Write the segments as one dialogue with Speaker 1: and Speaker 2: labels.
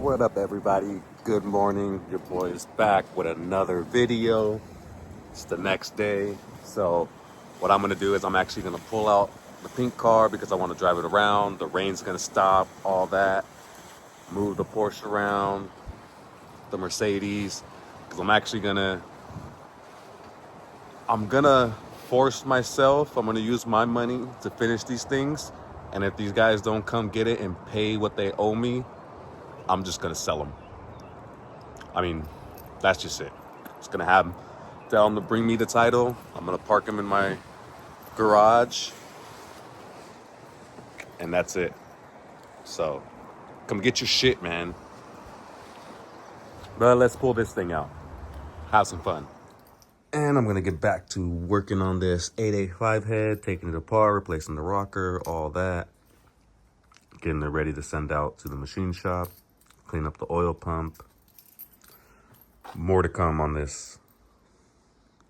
Speaker 1: What up, everybody? Good morning. Your boy is back with another video. It's the next day. So what I'm gonna do is I'm actually gonna pull out the pink car because I want to drive it around. The rain's gonna stop, all that. Move the Porsche around, the Mercedes, because I'm gonna force myself. I'm gonna use my money to finish these things. And if these guys don't come get it and pay what they owe me, I'm just gonna sell them. I mean, that's just it. Just gonna tell them to bring me the title. I'm gonna park them in my garage, and that's it. So, come get your shit, man. But let's pull this thing out. Have some fun. And I'm gonna get back to working on this 885 head, taking it apart, replacing the rocker, all that. Getting it ready to send out to the machine shop, clean up the oil pump. More to come on this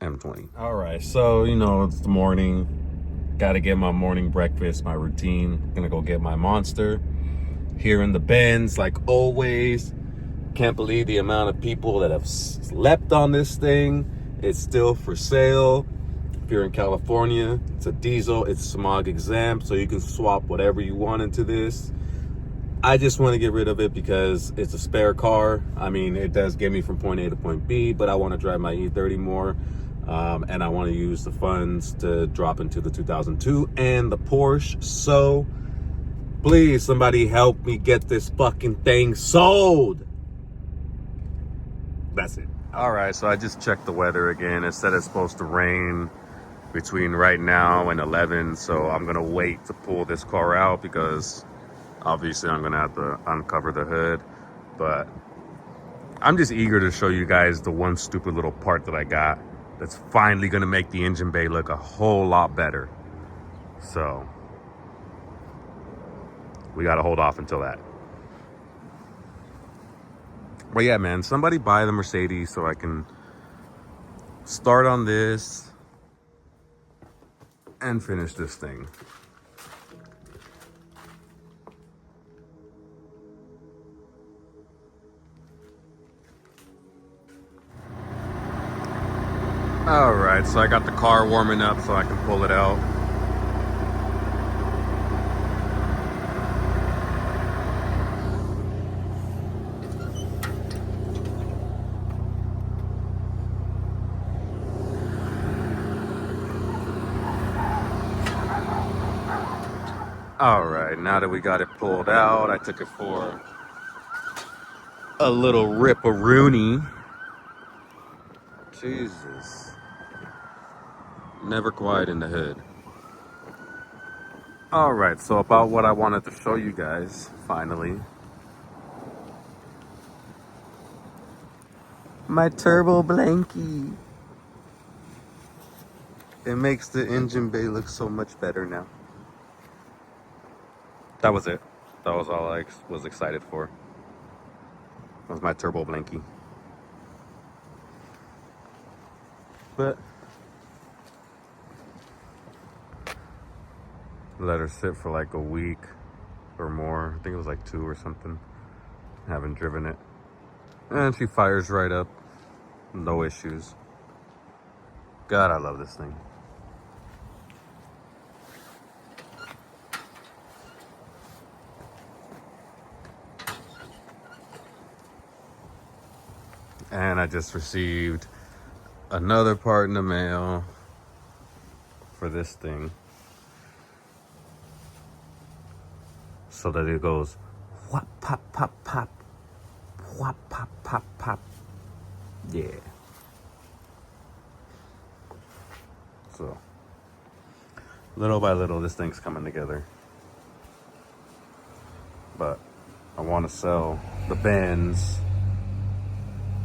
Speaker 1: M20. All right, so it's the morning. Got to get my morning breakfast, my routine. Gonna go get my Monster. Here in the Benz, like always. Can't believe the amount of people that have slept on this thing. It's still for sale. If you're in California, it's a diesel. It's smog exempt, so you can swap whatever you want into this. I just want to get rid of it because it's a spare car. I mean, it does get me from point A to point B, but I want to drive my E30 more. And I want to use the funds to drop into the 2002 and the Porsche. So please, somebody help me get this fucking thing sold. That's it. All right, so I just checked the weather again. It said it's supposed to rain between right now and 11. So I'm going to wait to pull this car out because obviously I'm going to have to uncover the hood. But I'm just eager to show you guys the one stupid little part that I got that's finally going to make the engine bay look a whole lot better. So we got to hold off until that. But yeah, man, somebody buy the Mercedes so I can start on this and finish this thing. All right, so I got the car warming up so I can pull it out. All right, now that we got it pulled out, I took it for a little rip-a-rooney. Jesus. Never quiet in the hood. All right, so about what I wanted to show you guys, finally. My turbo blankie. It makes the engine bay look so much better now. That was it. That was all I was excited for. That was my turbo blankie. But let her sit for like a week or more. I think it was like 2 or something. Haven't driven it. And she fires right up. No issues. God, I love this thing. And I just received another part in the mail for this thing. So that it goes whop, pop, pop, pop. Whop, pop, pop, pop. Yeah. So, little by little, this thing's coming together. But I want to sell the Benz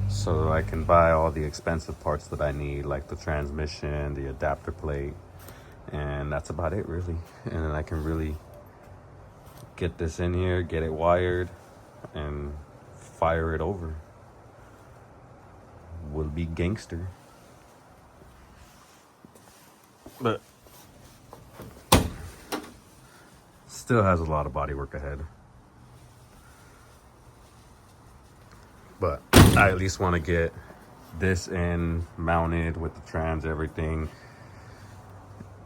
Speaker 1: so I can buy all the expensive parts that I need, like the transmission, the adapter plate, and that's about it, really. And then I can really get this in here, get it wired, and fire it over. Will be gangster. But still has a lot of body work ahead. I at least want to get this in, mounted with the trans, everything,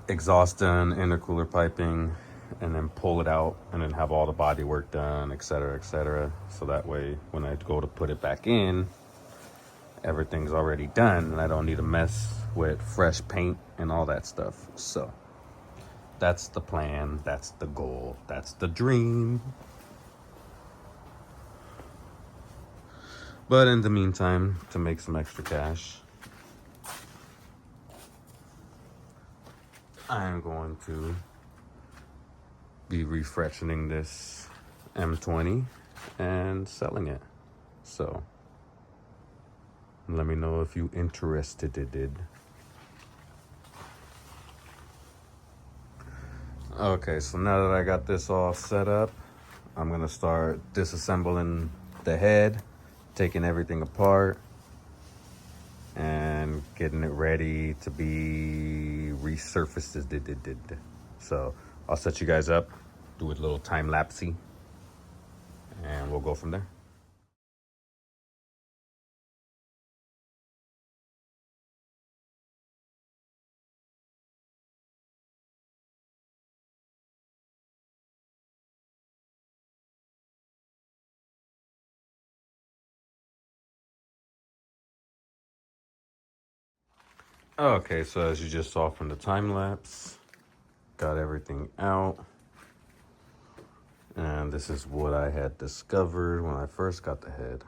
Speaker 1: exhaust done, intercooler piping, and then pull it out and then have all the body work done, etc., etc. So that way when I go to put it back in, everything's already done and I don't need to mess with fresh paint and all that stuff. So that's the plan, that's the goal, that's the dream. But in the meantime, to make some extra cash, I am going to be refreshening this M20 and selling it. So let me know if you interested. Okay, so now that I got this all set up, I'm gonna start disassembling the head, taking everything apart, and getting it ready to be resurfaced. So I'll set you guys up, do a little time lapsey, and we'll go from there. Okay, so as you just saw from the time lapse, got everything out. And this is what I had discovered when I first got the head.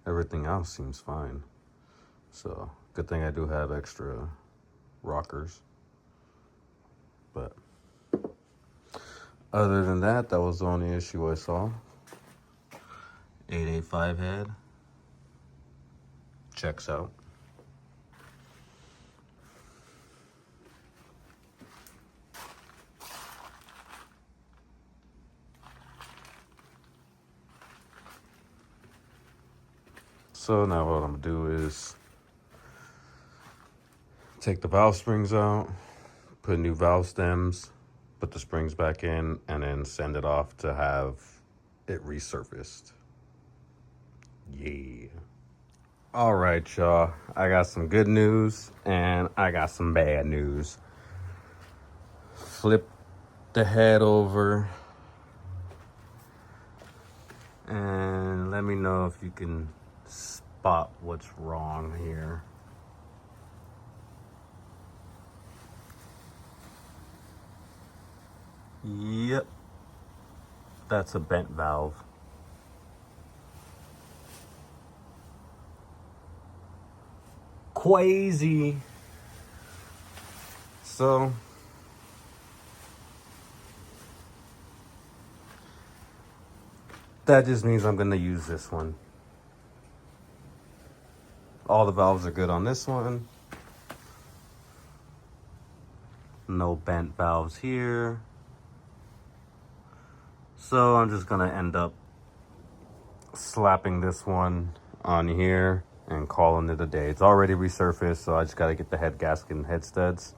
Speaker 1: Everything else seems fine. So, good thing I do have extra rockers. But other than that, that was the only issue I saw. 885 head. Checks out. So now what I'm gonna do is take the valve springs out, put new valve stems, put the springs back in, and then send it off to have it resurfaced. Yeah. All right, y'all. I got some good news and I got some bad news. Flip the head over and let me know if you can spot what's wrong here. Yep, that's a bent valve. Crazy. So that just means I'm gonna use this one. All the valves are good on this one. No bent valves here. So I'm just gonna end up slapping this one on here and calling it a day. It's already resurfaced, so I just gotta get the head gasket and head studs.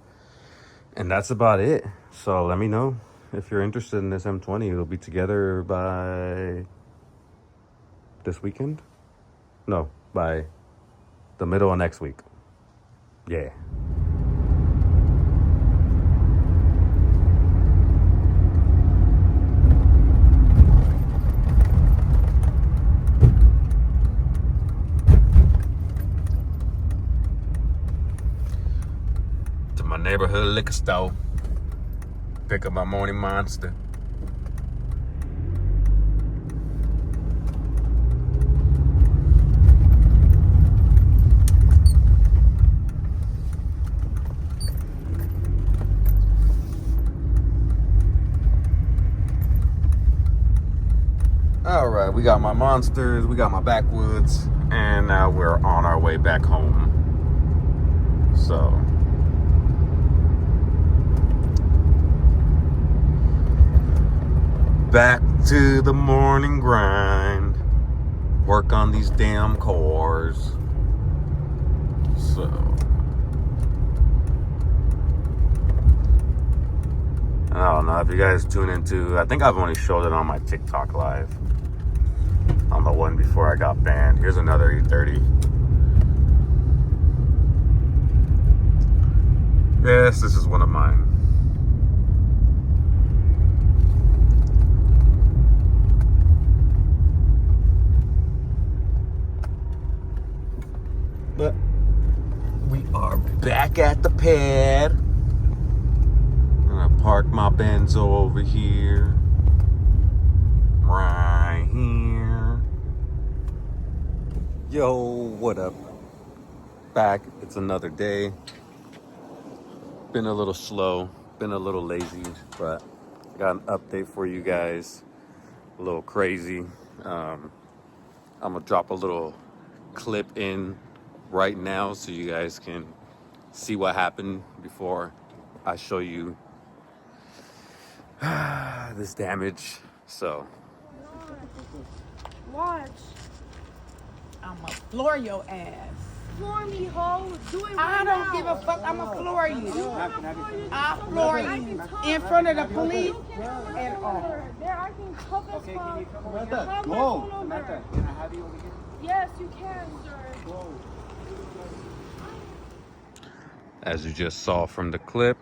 Speaker 1: And that's about it. So let me know if you're interested in this M20. It'll be together by this weekend? No, by the middle of next week. Yeah. To my neighborhood liquor store. Pick up my morning monster. All right, we got my monsters, we got my backwoods, and now we're on our way back home. So back to the morning grind. Work on these damn cars. So I don't know if you guys tune into, I think I've only showed it on my TikTok live. on the one before I got banned. Here's another E30. Yes, this is one of mine. But we are back at the pad. I'm gonna park my Benzo over here. Right here. Yo, what up? Back. It's another day. Been a little slow, been a little lazy, but I got an update for you guys. A little crazy. I'm gonna drop a little clip in right now so you guys can see what happened before I show you this damage. So
Speaker 2: watch.
Speaker 3: I'ma floor your ass.
Speaker 2: Floor me, ho. Do it right
Speaker 3: I don't
Speaker 2: now.
Speaker 3: give a fuck. I'ma floor you. I'll
Speaker 2: I'll
Speaker 3: floor you in front of the police and all.
Speaker 2: There, I can cuff us.
Speaker 4: Okay, can you come over
Speaker 2: Have
Speaker 4: here?
Speaker 2: my phone
Speaker 4: Whoa!
Speaker 2: over.
Speaker 4: Samantha, can I have you over here?
Speaker 2: Yes, you can, sir.
Speaker 4: Whoa.
Speaker 1: as you just saw from the clip,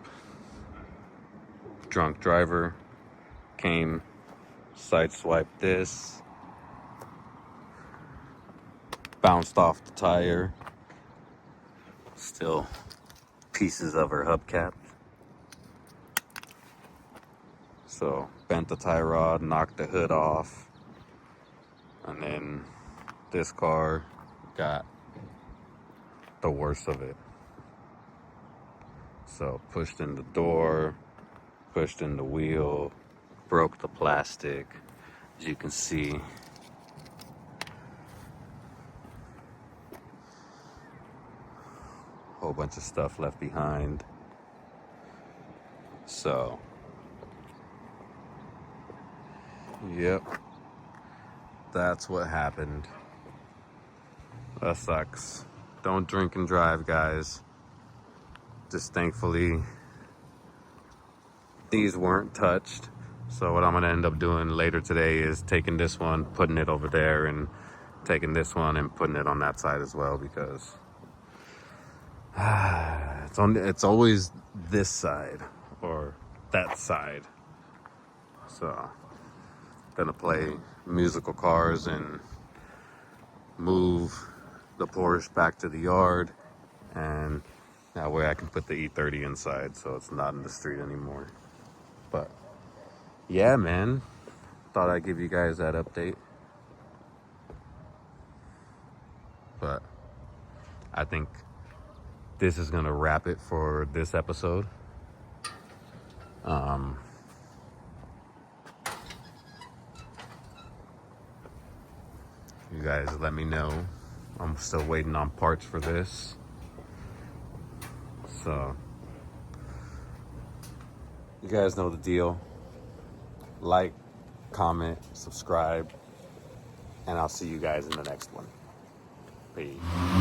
Speaker 1: drunk driver came, sideswiped this, bounced off the tire, still pieces of her hubcap. So bent the tie rod, knocked the hood off, and then this car got the worst of it. So pushed in the door, pushed in the wheel, broke the plastic, as you can see. Whole bunch of stuff left behind. So, yep, that's what happened. That sucks. Don't drink and drive, guys. Just thankfully, these weren't touched. So what I'm gonna end up doing later today is taking this one, putting it over there, and taking this one and putting it on that side as well, because it's always this side or that side. So gonna play musical cars and move the Porsche back to the yard, and that way I can put the E30 inside so it's not in the street anymore. But yeah, man, thought I'd give you guys that update. But I think this is gonna wrap it for this episode. You guys let me know. I'm still waiting on parts for this. So you guys know the deal. Like, comment, subscribe, and I'll see you guys in the next one. Peace.